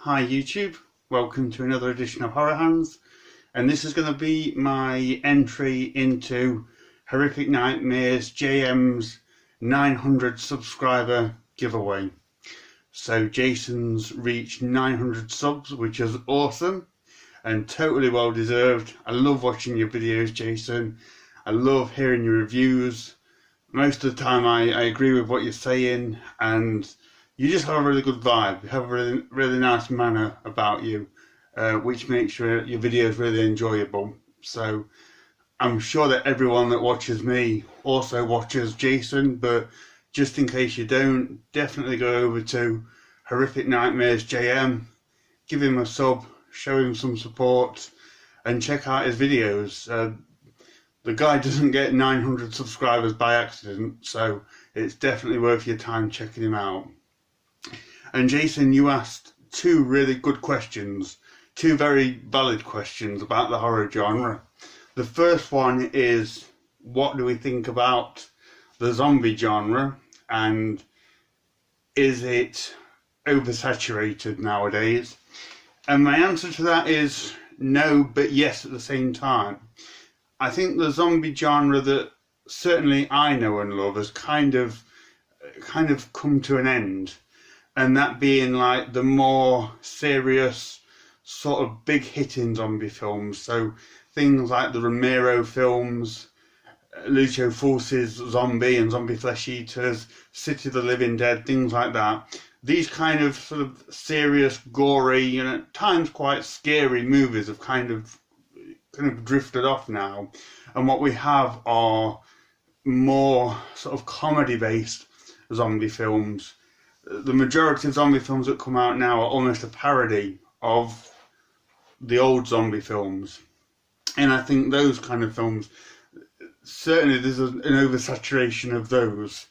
Hi YouTube, welcome to another edition of Horror Hands, and this is going to be my entry into Horrific Nightmares JM's 900 subscriber giveaway. So Jason's reached 900 subs, which is awesome and totally well deserved. I love watching your videos, Jason. I love hearing your reviews. Most of the time I agree with what you're saying, and you just have a really good vibe. You have a really nice manner about you, which makes your videos really enjoyable. So I'm sure that everyone that watches me also watches Jason, but just in case you don't, definitely go over to Horrific Nightmares JM, give him a sub, show him some support, and check out his videos. The guy doesn't get 900 subscribers by accident, so it's definitely worth your time checking him out. And Jason, you asked two really good questions, two very valid questions about the horror genre. The first one is, what do we think about the zombie genre, and is it oversaturated nowadays? And my answer to that is no, but yes at the same time. I think the zombie genre that certainly I know and love has kind of come to an end. And that being like the more serious, sort of big hitting zombie films. So things like the Romero films, Lucio Fulci's Zombie and Zombie Flesh Eaters, City of the Living Dead, things like that. These kind of sort of serious, gory, and at times quite scary movies have kind of drifted off now. And what we have are more sort of comedy-based zombie films. The majority of zombie films that come out now are almost a parody of the old zombie films. And I think those kind of films, certainly there's an oversaturation of those.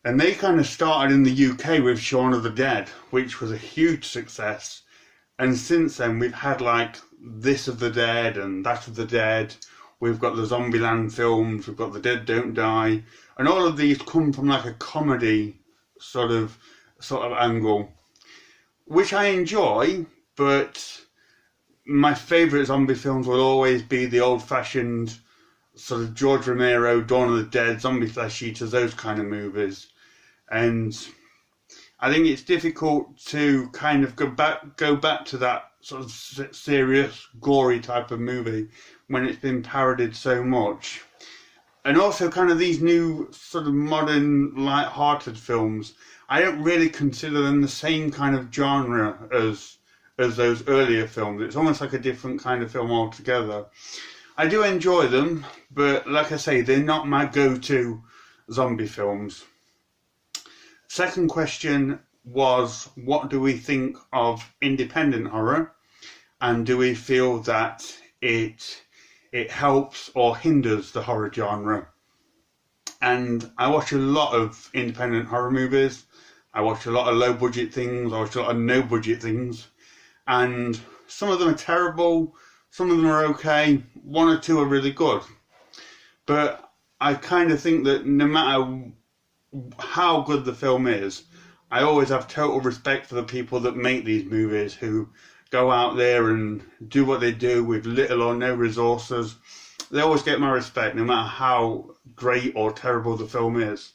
And they kind of started in the UK with Shaun of the Dead, which was a huge success. And since then we've had like This of the Dead and That of the Dead. We've got the Zombieland films, we've got The Dead Don't Die. And all of these come from like a comedy sort of angle, which I enjoy, but my favourite zombie films will always be the old-fashioned sort of George Romero, Dawn of the Dead, Zombie Flesh Eaters, those kind of movies. And I think it's difficult to kind of go back to that sort of serious, gory type of movie when it's been parodied so much. And also kind of these new sort of modern, light-hearted films, I don't really consider them the same kind of genre as those earlier films. It's almost like a different kind of film altogether. I do enjoy them, but like I say, they're not my go-to zombie films. Second question was, what do we think of independent horror? And do we feel that it helps or hinders the horror genre? And I watch a lot of independent horror movies. I watch a lot of low budget things. I watch a lot of no budget things. And some of them are terrible. Some of them are okay. One or two are really good. But I kind of think that no matter how good the film is, I always have total respect for the people that make these movies, who go out there and do what they do with little or no resources. They always get my respect, no matter how great or terrible the film is.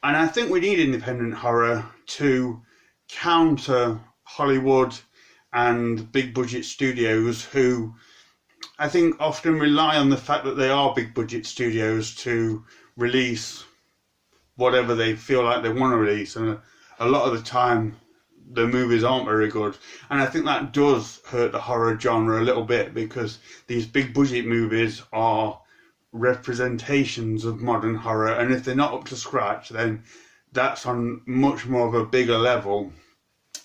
And I think we need independent horror to counter Hollywood and big budget studios, who I think often rely on the fact that they are big budget studios to release whatever they feel like they want to release. And a lot of the time the movies aren't very good, and I think that does hurt the horror genre a little bit, because these big budget movies are representations of modern horror, and if they're not up to scratch, then that's on much more of a bigger level.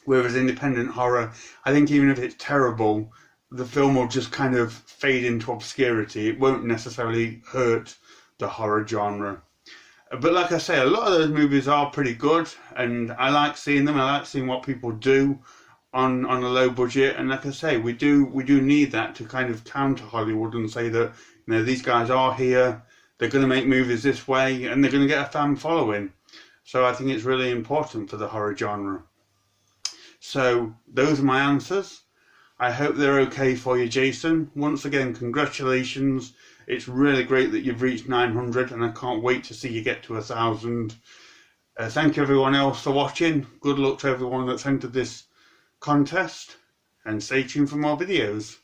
Whereas independent horror, I think even if it's terrible, the film will just kind of fade into obscurity. It won't necessarily hurt the horror genre. But like I say, a lot of those movies are pretty good, and I like seeing them. I like seeing what people do on a low budget. And like I say, we do need that to kind of counter Hollywood and say that, you know, these guys are here, they're going to make movies this way, and they're going to get a fan following. So I think it's really important for the horror genre. So those are my answers. I hope they're okay for you, Jason. Once again, congratulations. It's really great that you've reached 900, and I can't wait to see you get to 1,000. Thank you everyone else for watching. Good luck to everyone that's entered this contest, and stay tuned for more videos.